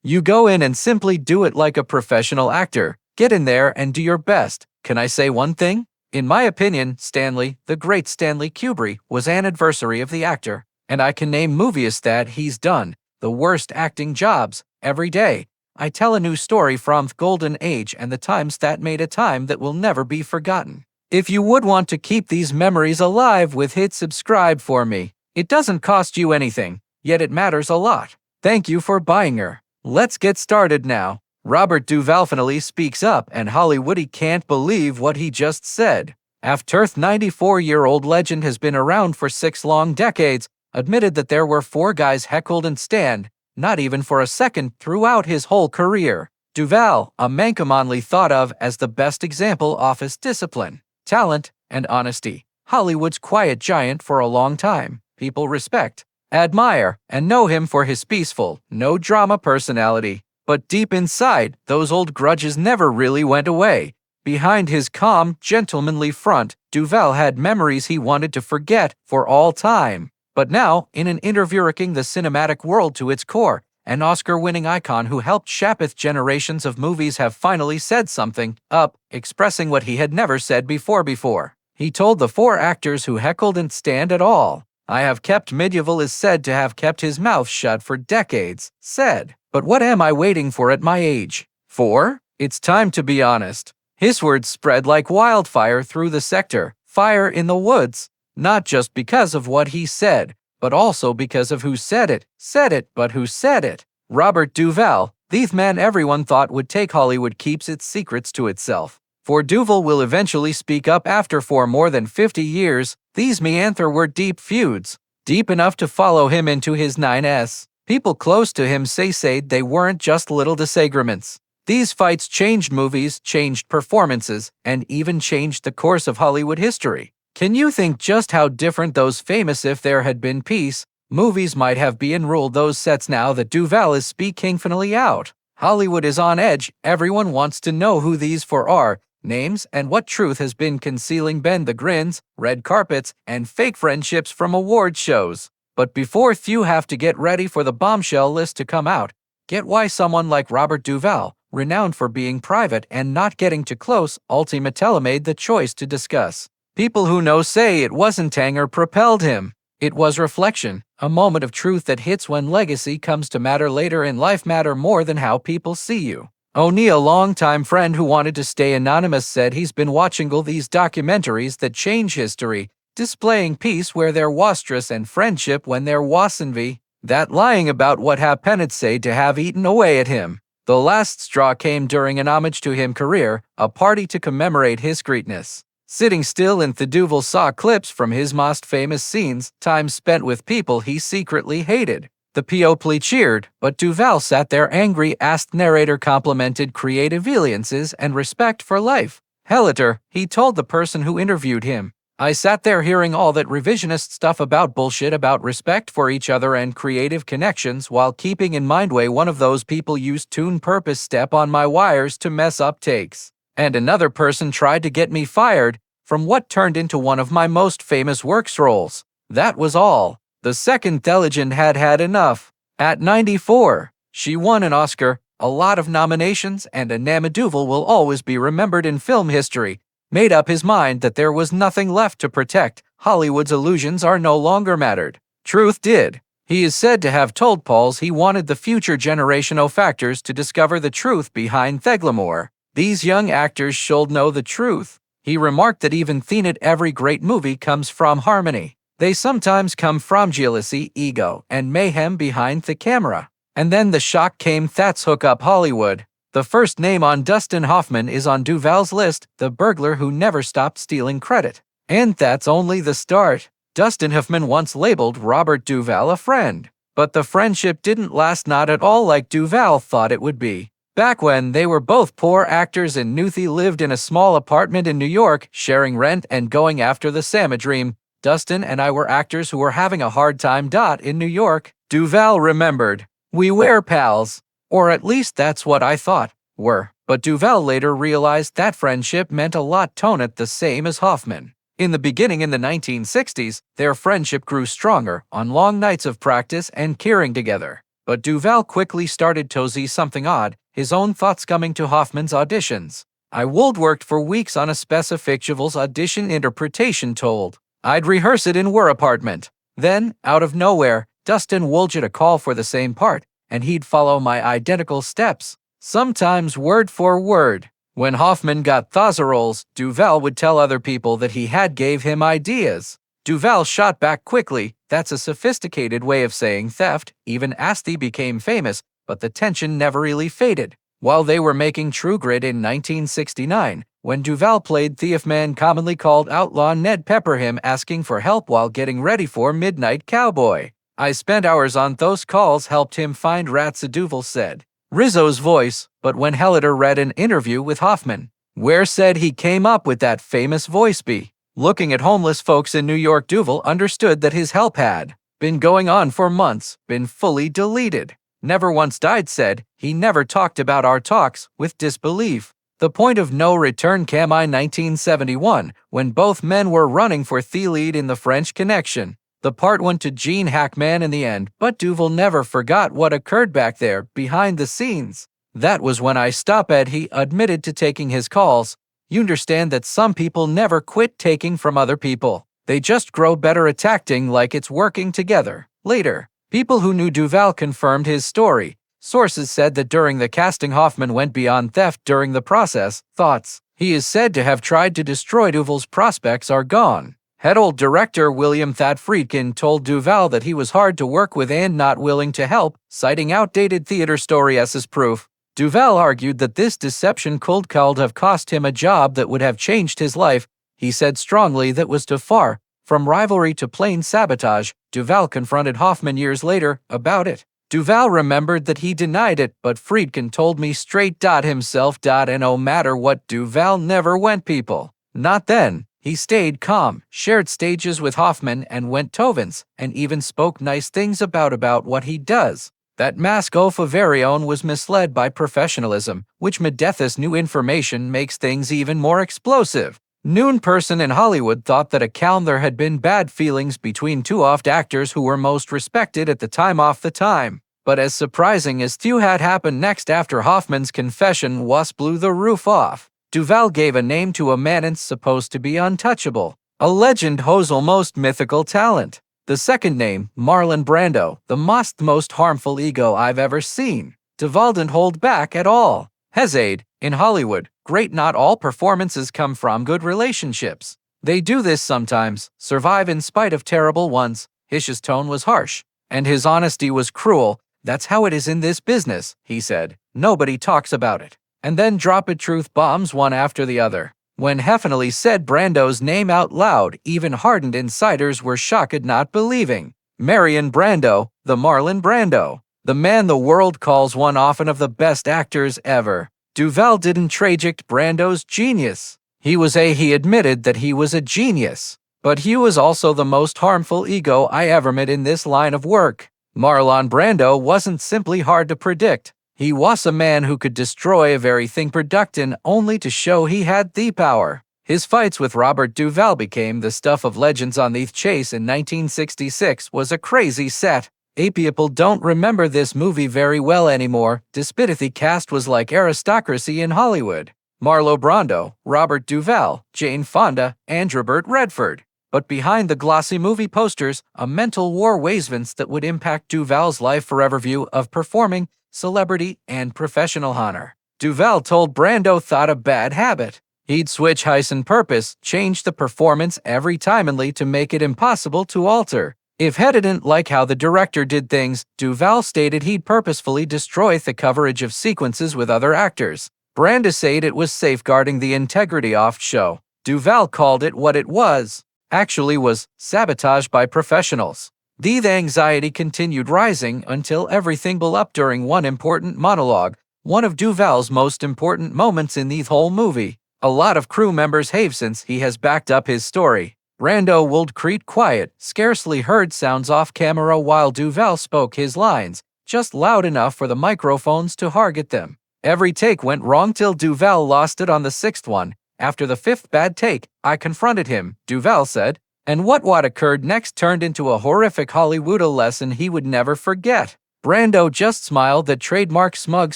You go in and simply do it like a professional actor. Get in there and do your best. Can I say one thing? In my opinion, Stanley, the great Stanley Kubrick, was an adversary of the actor. And I can name movies that he's done, the worst acting jobs, every day. I tell a new story from the golden age and the times that made a time that will never be forgotten. If you would want to keep these memories alive hit subscribe for me. It doesn't cost you anything, yet it matters a lot. Thank you for buying her. Let's get started now. Robert Duvall finally speaks up and Hollywood can't believe what he just said. After the 94-year-old legend has been around for 6 long decades, admitted that there were 4 guys heckled and stand, not even for a second throughout his whole career. Duvall, a man commonly thought of as the best example of his discipline, talent, and honesty. Hollywood's quiet giant for a long time. People respect, admire, and know him for his peaceful, no-drama personality. But deep inside, those old grudges never really went away. Behind his calm, gentlemanly front, Duvall had memories he wanted to forget for all time. But now, in an interview wrecking the cinematic world to its core, an Oscar-winning icon who helped shape generations of movies have finally said something up, expressing what he had never said before. He told the 4 actors who heckled and stand at all. I have kept medieval is said to have kept his mouth shut for decades, said. But what am I waiting for at my age? 4? It's time to be honest. His words spread like wildfire through the sector, fire in the woods. Not just because of what he said, but also because of who said it. Said it, but who said it? Robert Duvall, the man everyone thought would take Hollywood keeps its secrets to itself. For Duvall will eventually speak up after for more than 50 years, these meander were deep feuds, deep enough to follow him into his 9s. People close to him say they weren't just little disagreements. These fights changed movies, changed performances, and even changed the course of Hollywood history. Can you think just how different those famous If There Had Been Peace movies might have been ruled those sets now that Duvall is speaking finally out? Hollywood is on edge. Everyone wants to know who these 4 are, names, and what truth has been concealing the grins, red carpets, and fake friendships from award shows. But before you have to get ready for the bombshell list to come out, get why someone like Robert Duvall, renowned for being private and not getting too close, ultimately made the choice to discuss. People who know say it wasn't anger propelled him. It was reflection, a moment of truth that hits when legacy comes to matter later in life matter more than how people see you. O'Neill, a longtime friend who wanted to stay anonymous, said he's been watching all these documentaries that change history, displaying peace where there was stress and friendship when there wasn't. That lying about what happened say to have eaten away at him. The last straw came during an homage to him career, a party to commemorate his greatness. Sitting still in the Duvall saw clips from his most famous scenes, time spent with people he secretly hated. The people cheered, but Duvall sat there angry. Asked narrator complimented creative alliances and respect for life. Helater, he told the person who interviewed him. I sat there hearing all that revisionist stuff about bullshit about respect for each other and creative connections while keeping in mind way one of those people used tune purpose step on my wires to mess up takes. And another person tried to get me fired from what turned into one of my most famous works roles. That was all. The second legend had had enough. At 94, she won an Oscar, a lot of nominations, and a Duvall will always be remembered in film history. Made up his mind that there was nothing left to protect. Hollywood's illusions are no longer mattered. Truth did. He is said to have told Pauls he wanted the future generation of actors to discover the truth behind the glamour. These young actors should know the truth. He remarked that even in every great movie comes from harmony. They sometimes come from jealousy, ego, and mayhem behind the camera. And then the shock came. That's hook up Hollywood. The first name on Dustin Hoffman is on Duvall's list, the burglar who never stopped stealing credit. And that's only the start. Dustin Hoffman once labeled Robert Duvall a friend. But the friendship didn't last, not at all like Duvall thought it would be. Back when they were both poor actors and Newthy lived in a small apartment in New York, sharing rent and going after the Sama dream, Dustin and I were actors who were having a hard time. In New York, Duvall remembered. We were pals. Or at least that's what I thought were. But Duvall later realized that friendship meant a lot toned the same as Hoffman. In the beginning in the 1960s, their friendship grew stronger on long nights of practice and caring together. But Duvall quickly started to see something odd, his own thoughts coming to Hoffman's auditions. I would worked for weeks on a specific Duvall's audition interpretation told. I'd rehearse it in our apartment. Then, out of nowhere, Dustin would get a call for the same part, and he'd follow my identical steps, sometimes word for word. When Hoffman got those roles, Duvall would tell other people that he had gave him ideas. Duvall shot back quickly, that's a sophisticated way of saying theft, even Asti became famous, but the tension never really faded. While they were making True Grit in 1969, when Duvall played thief-man commonly called outlaw Ned Pepperham asking for help while getting ready for Midnight Cowboy. I spent hours on those calls helped him find rats, Duvall said. Rizzo's voice, but when Hellitter read an interview with Hoffman, where said he came up with that famous voice be. Looking at homeless folks in New York, Duvall understood that his help had been going on for months, been fully deleted. Never once died said, he never talked about our talks with disbelief. The point of no return came in 1971, when both men were running for the lead in The French Connection. The part went to Gene Hackman in the end, but Duvall never forgot what occurred back there, behind the scenes. That was when I stopped Ed, he admitted to taking his calls. You understand that some people never quit taking from other people. They just grow better at acting like it's working together. Later, people who knew Duvall confirmed his story. Sources said that during the casting Hoffman went beyond theft during the process. Thoughts. He is said to have tried to destroy Duvall's prospects are gone. Head old director William Thad Friedkin told Duvall that he was hard to work with and not willing to help, citing outdated theater story as proof. Duvall argued that this deception could have cost him a job that would have changed his life. He said strongly that was too far. From rivalry to plain sabotage, Duvall confronted Hoffman years later about it. Duvall remembered that he denied it, but Friedkin told me straight himself and no matter what, Duvall never went people. Not then. He stayed calm, shared stages with Hoffman and went Tovens, and even spoke nice things about what he does. That mask of a very own was misled by professionalism, which Medethus new information makes things even more explosive. Noon person in Hollywood thought that there had been bad feelings between two oft actors who were most respected at the time off the time. But as surprising as Thew had happened next after Hoffman's confession was blew the roof off. Duvall gave a name to a man supposed to be untouchable, a legend whose almost mythical talent. The second name, Marlon Brando, the most harmful ego I've ever seen. Duvall didn't hold back at all. Hesiod, in Hollywood, great not all performances come from good relationships. They do this sometimes, survive in spite of terrible ones. His tone was harsh, and his honesty was cruel. That's how it is in this business, he said. Nobody talks about it. And then dropped truth bombs one after the other. When Heffinelli said Brando's name out loud, even hardened insiders were shocked at not believing. Marion Brando, the Marlon Brando, the man the world calls one often of the best actors ever. Duvall didn't tragic Brando's genius. He admitted that he was a genius. But he was also the most harmful ego I ever met in this line of work. Marlon Brando wasn't simply hard to predict. He was a man who could destroy a very thing productin only to show he had the power. His fights with Robert Duvall became the stuff of legends on the chase in 1966 was a crazy set. People don't remember this movie very well anymore, despite the cast was like aristocracy in Hollywood. Marlon Brando, Robert Duvall, Jane Fonda, and Robert Redford. But behind the glossy movie posters, a mental war wavens that would impact Duvall's life forever view of performing, celebrity, and professional honor. Duvall told Brando thought a bad habit. He'd switch heiss and purpose, change the performance every timely to make it impossible to alter. If he didn't like how the director did things, Duvall stated he'd purposefully destroy the coverage of sequences with other actors. Brando said it was safeguarding the integrity of show. Duvall called it what it was. Actually was sabotage by professionals. The anxiety continued rising until everything blew up during one important monologue, one of Duvall's most important moments in the whole movie. A lot of crew members have since he has backed up his story. Brando would create quiet, scarcely heard sounds off camera while Duvall spoke his lines, just loud enough for the microphones to target them. Every take went wrong till Duvall lost it on the sixth one. After the fifth bad take, I confronted him, Duvall said. And what occurred next turned into a horrific Hollywood lesson he would never forget. Brando just smiled that trademark smug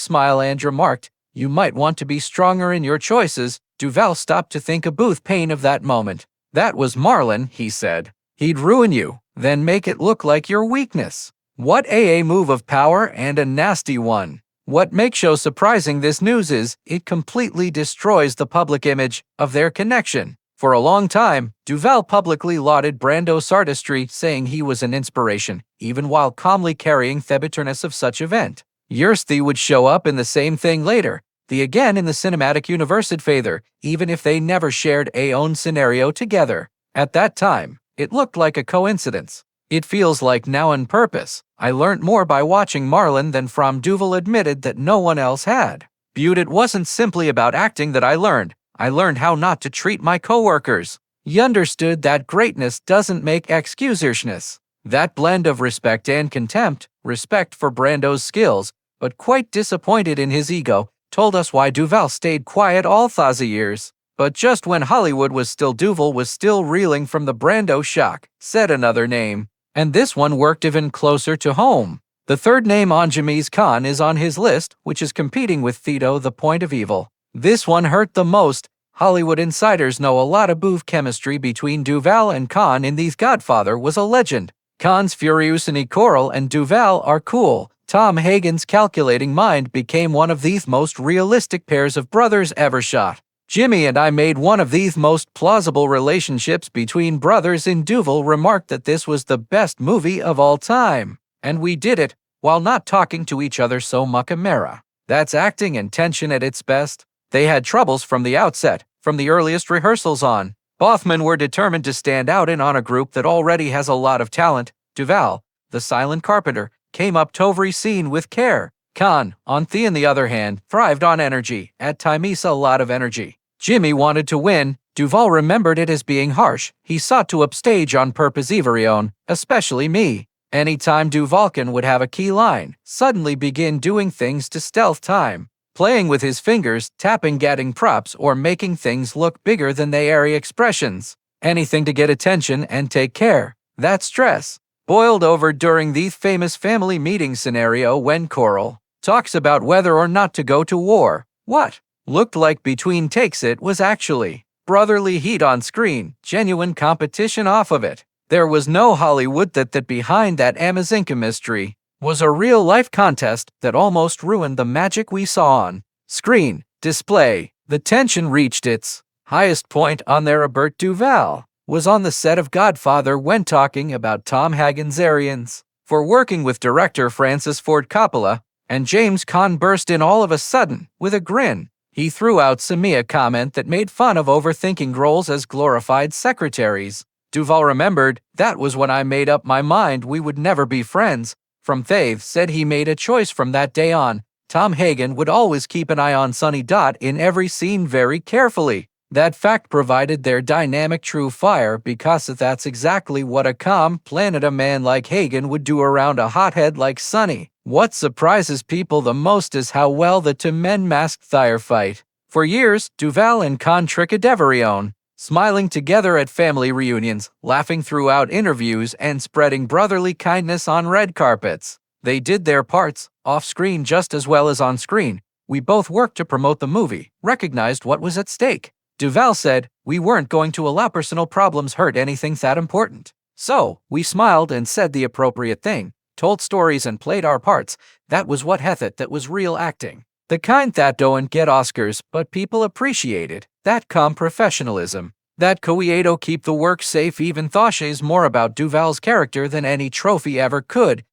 smile and remarked, "You might want to be stronger in your choices." Duvall stopped to think a booth pain of that moment. "That was Marlon," he said. "He'd ruin you, then make it look like your weakness." What a move of power, and a nasty one. What makes so surprising this news is, it completely destroys the public image of their connection. For a long time, Duvall publicly lauded Brando's artistry, saying he was an inspiration, even while calmly carrying the bitterness of such event. Yersti would show up in the same thing later, the again in the cinematic universe at Father, even if they never shared a own scenario together. At that time, it looked like a coincidence. It feels like now on purpose. I learned more by watching Marlon than from Duvall admitted that no one else had. But it wasn't simply about acting that I learned how not to treat my coworkers. You understood that greatness doesn't make excuserishness. That blend of respect and contempt, respect for Brando's skills, but quite disappointed in his ego, told us why Duvall stayed quiet all those years. But just when Hollywood was still, Duvall was still reeling from the Brando shock, said another name. And this one worked even closer to home. The third name on James Caan is on his list, which is competing with Theodore the Point of Evil. This one hurt the most. Hollywood insiders know a lot of booth chemistry between Duvall and Caan in these Godfather was a legend. Caan's furious and choral and Duvall are cool. Tom Hagen's calculating mind became one of the most realistic pairs of brothers ever shot. Jimmy and I made one of the most plausible relationships between brothers in. Duvall remarked that this was the best movie of all time. And we did it, while not talking to each other so muckamera. That's acting and tension at its best. They had troubles from the outset, from the earliest rehearsals on. Both men were determined to stand out and on a group that already has a lot of talent. Duvall, the silent carpenter, came up to every scene with care. Caan, on the other hand, thrived on energy, at times a lot of energy. Jimmy wanted to win. Duvall remembered it as being harsh. He sought to upstage on purpose everyone, especially me. Anytime Duvallkin would have a key line, suddenly begin doing things to stealth time, playing with his fingers, tapping, getting props, or making things look bigger than they are expressions. Anything to get attention and take care. That stress boiled over during the famous family meeting scenario when Coral talks about whether or not to go to war. What looked like between takes it was actually brotherly heat on screen, genuine competition off of it. There was no Hollywood that behind that amazing chemistry was a real-life contest that almost ruined the magic we saw on screen display. The tension reached its highest point on there. Robert Duvall was on the set of Godfather when talking about Tom Hagen's Arians for working with director Francis Ford Coppola, and James Caan burst in all of a sudden with a grin. He threw out a comment that made fun of overthinking roles as glorified secretaries. Duvall remembered, "That was when I made up my mind we would never be friends." From Faith said he made a choice from that day on. Tom Hagen would always keep an eye on Sonny Dot in every scene very carefully. That fact provided their dynamic true fire because that's exactly what a calm-planet a man like Hagen would do around a hothead like Sonny. What surprises people the most is how well the two men masked their fight. For years, Duvall and Caan tricked everyone, smiling together at family reunions, laughing throughout interviews, and spreading brotherly kindness on red carpets. They did their parts, off-screen just as well as on-screen. We both worked to promote the movie, recognized what was at stake. Duvall said, "We weren't going to allow personal problems hurt anything that important. So, we smiled and said the appropriate thing, told stories and played our parts. That was what Hethit that was real acting. The kind that don't get Oscars, but people appreciate it. That professionalism. That coedo keep the work safe even thoshes more about Duvall's character than any trophy ever could.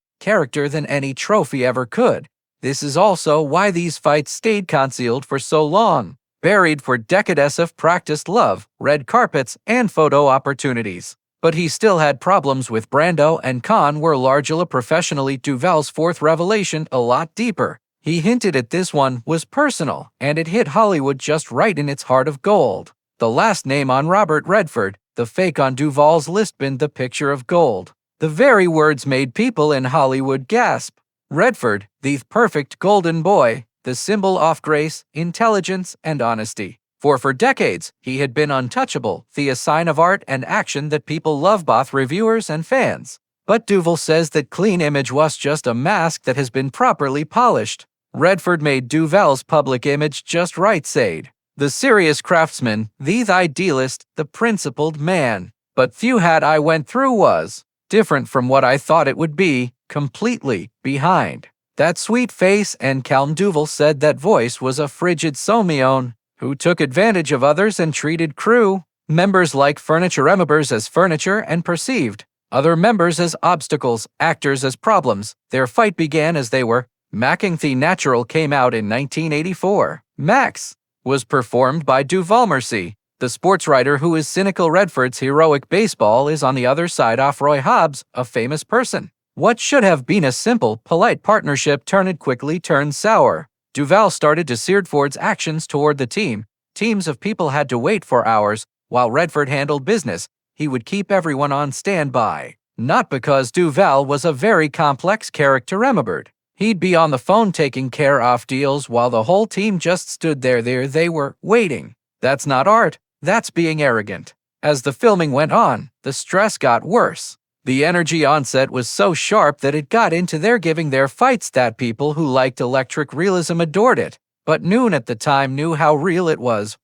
This is also why these fights stayed concealed for so long. Buried for decades of practiced love, red carpets, and photo opportunities. But he still had problems with Brando, and Caan were largely professionally. Duvall's fourth revelation a lot deeper. He hinted at this one was personal, and it hit Hollywood just right in its heart of gold. The last name on Robert Redford, the fake on Duvall's list, been the picture of gold. The very words made people in Hollywood gasp. Redford, the perfect golden boy, the symbol of grace, intelligence, and honesty. For decades, he had been untouchable, the sign of art and action that people love, both reviewers and fans. But Duvall says that clean image was just a mask that has been properly polished. Redford made Duvall's public image just right, said. The serious craftsman, the idealist, the principled man. But few had I went through was different from what I thought it would be, completely behind that sweet face and calm. Duvall said that voice was a frigid Somione who took advantage of others and treated crew members like furniture members as furniture and perceived other members as obstacles, actors as problems. Their fight began as they were. Macking the Natural came out in 1984. Max was performed by Duvall. Mercy, the sports writer who is cynical. Redford's heroic baseball is on the other side of Roy Hobbs, a famous person. What should have been a simple, polite partnership quickly turned sour. Duvall started to sear Ford's actions toward the team. Teams of people had to wait for hours, while Redford handled business. He would keep everyone on standby. Not because Duvall was a very complex character, remembered. He'd be on the phone taking care of deals while the whole team just stood there. They were waiting. That's not art, that's being arrogant. As the filming went on, the stress got worse. The energy on set was so sharp that it got into their giving their fights that people who liked electric realism adored it, but Noon at the time knew how real it was.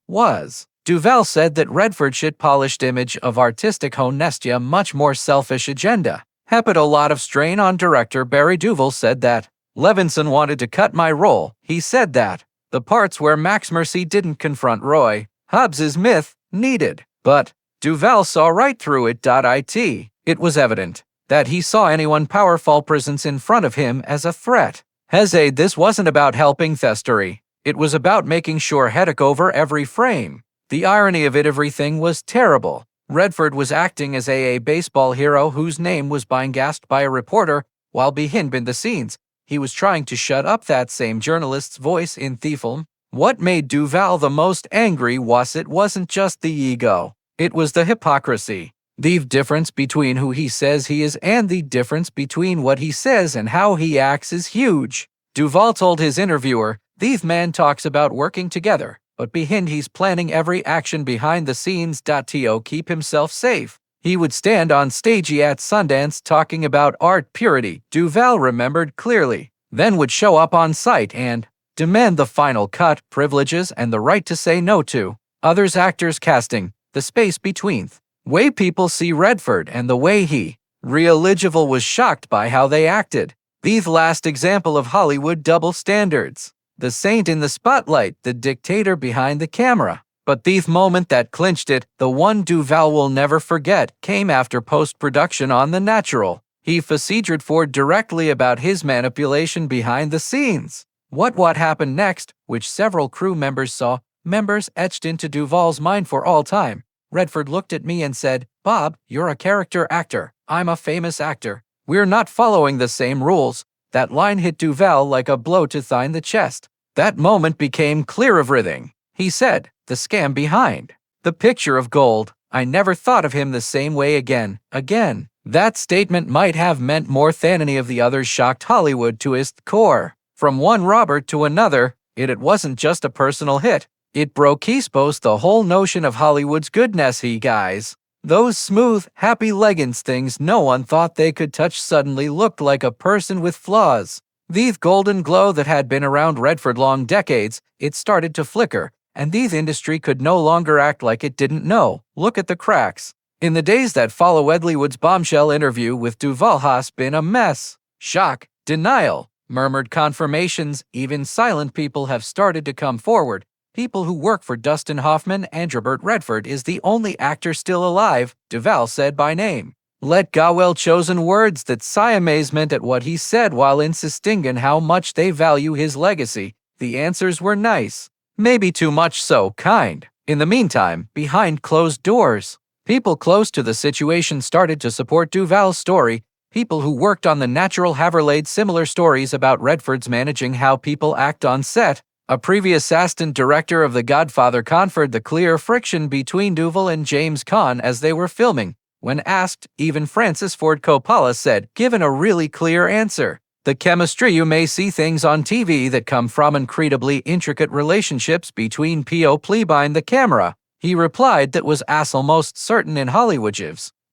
Duvall said that Redford shit polished image of artistic honesty, a much more selfish agenda. Put a lot of strain on director Barry. Duvall said that Levinson wanted to cut my role. He said that the parts where Max Mercy didn't confront Roy Hobbs's myth needed. But Duvall saw right through it. It was evident that he saw anyone powerful presence in front of him as a threat. This wasn't about helping Thestery. It was about making sure headache over every frame. The irony of it, everything was terrible. Redford was acting as a baseball hero whose name was being gasped by a reporter while behind the scenes. He was trying to shut up that same journalist's voice in the film. What made Duvall the most angry was it wasn't just the ego. It was the hypocrisy. The difference between who he says he is and the difference between what he says and how he acts is huge. Duvall told his interviewer, "The man talks about working together, but behind he's planning every action behind the scenes to keep himself safe." He would stand on stage at Sundance talking about art purity, Duvall remembered clearly, then would show up on site and demand the final cut, privileges, and the right to say no to others actors casting, the space between way people see Redford and the way he eligible was shocked by how they acted. The last example of Hollywood double standards. The saint in the spotlight, the dictator behind the camera. But the moment that clinched it, the one Duvall will never forget, came after post-production on The Natural. He faced Ford directly about his manipulation behind the scenes. What happened next, which several crew members saw, etched into Duvall's mind for all time. Redford looked at me and said, "Bob, you're a character actor. I'm a famous actor. We're not following the same rules." That line hit Duvall like a blow to the chest. That moment became clear of everything. He said, "The scam behind the picture of gold. I never thought of him the same way again." That statement might have meant more than any of the others, shocked Hollywood to its core. From one Robert to another, it wasn't just a personal hit. It broke the whole notion of Hollywood's goodness. Guys, those smooth, happy leggings things no one thought they could touch suddenly looked like a person with flaws. The golden glow that had been around Redford long decades, it started to flicker, and the industry could no longer act like it didn't know. Look at the cracks. In the days that follow, Edleywood's bombshell interview with Duvall has been a mess. Shock, denial, murmured confirmations, even silent people have started to come forward. People who work for Dustin Hoffman and Robert Redford is the only actor still alive, Duvall said by name. Let go well-chosen words that sigh amazement at what he said while insisting on how much they value his legacy. The answers were nice. Maybe too much so, kind. In the meantime, behind closed doors, people close to the situation started to support Duvall's story. People who worked on The Natural have relayed similar stories about Redford's managing how people act on set. A previous assistant director of The Godfather confirmed the clear friction between Duvall and James Caan as they were filming. When asked, even Francis Ford Coppola said, given a really clear answer, "The chemistry, you may see things on TV that come from incredibly intricate relationships between people behind the camera." He replied that was almost certain in Hollywood,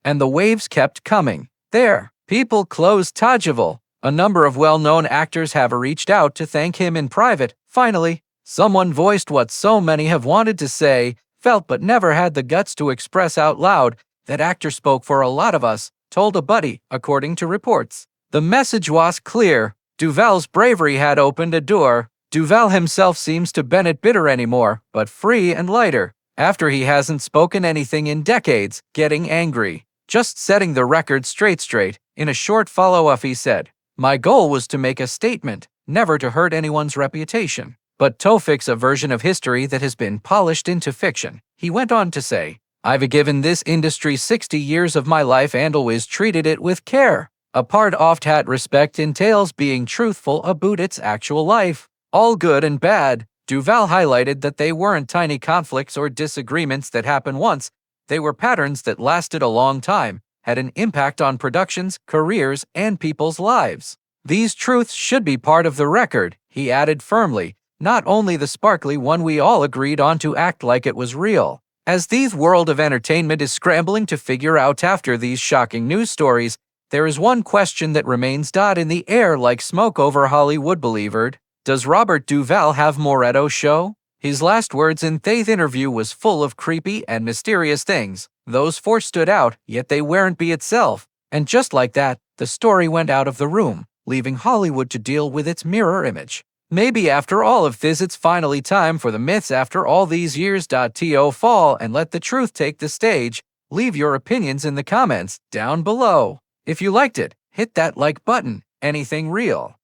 and the waves kept coming. There, People closed Duvall. A number of well-known actors have reached out to thank him in private. Finally, someone voiced what so many have wanted to say, felt but never had the guts to express out loud. That actor spoke for a lot of us, told a buddy, according to reports. The message was clear. Duvall's bravery had opened a door. Duvall himself seems to been bitter anymore, but free and lighter. After he hasn't spoken anything in decades, getting angry. Just setting the record straight. In a short follow-up he said, "My goal was to make a statement, never to hurt anyone's reputation, but to fix a version of history that has been polished into fiction." He went on to say, "I've given this industry 60 years of my life and always treated it with care. A part of that respect entails being truthful about its actual life. All good and bad." Duvall highlighted that they weren't tiny conflicts or disagreements that happen once. They were patterns that lasted a long time, had an impact on productions, careers, and people's lives. "These truths should be part of the record," he added firmly, "not only the sparkly one we all agreed on to act like it was real." As the world of entertainment is scrambling to figure out after these shocking news stories, there is one question that remains in the air like smoke over Hollywood boulevard. Does Robert Duvall have Moretto show? His last words in that interview was full of creepy and mysterious things. Those four stood out, yet they weren't be itself. And just like that, the story went out of the room, leaving Hollywood to deal with its mirror image. Maybe after all of this it's finally time for the myths after all these years to fall and let the truth take the stage. Leave your opinions in the comments down below. If you liked it, hit that like button. Anything real.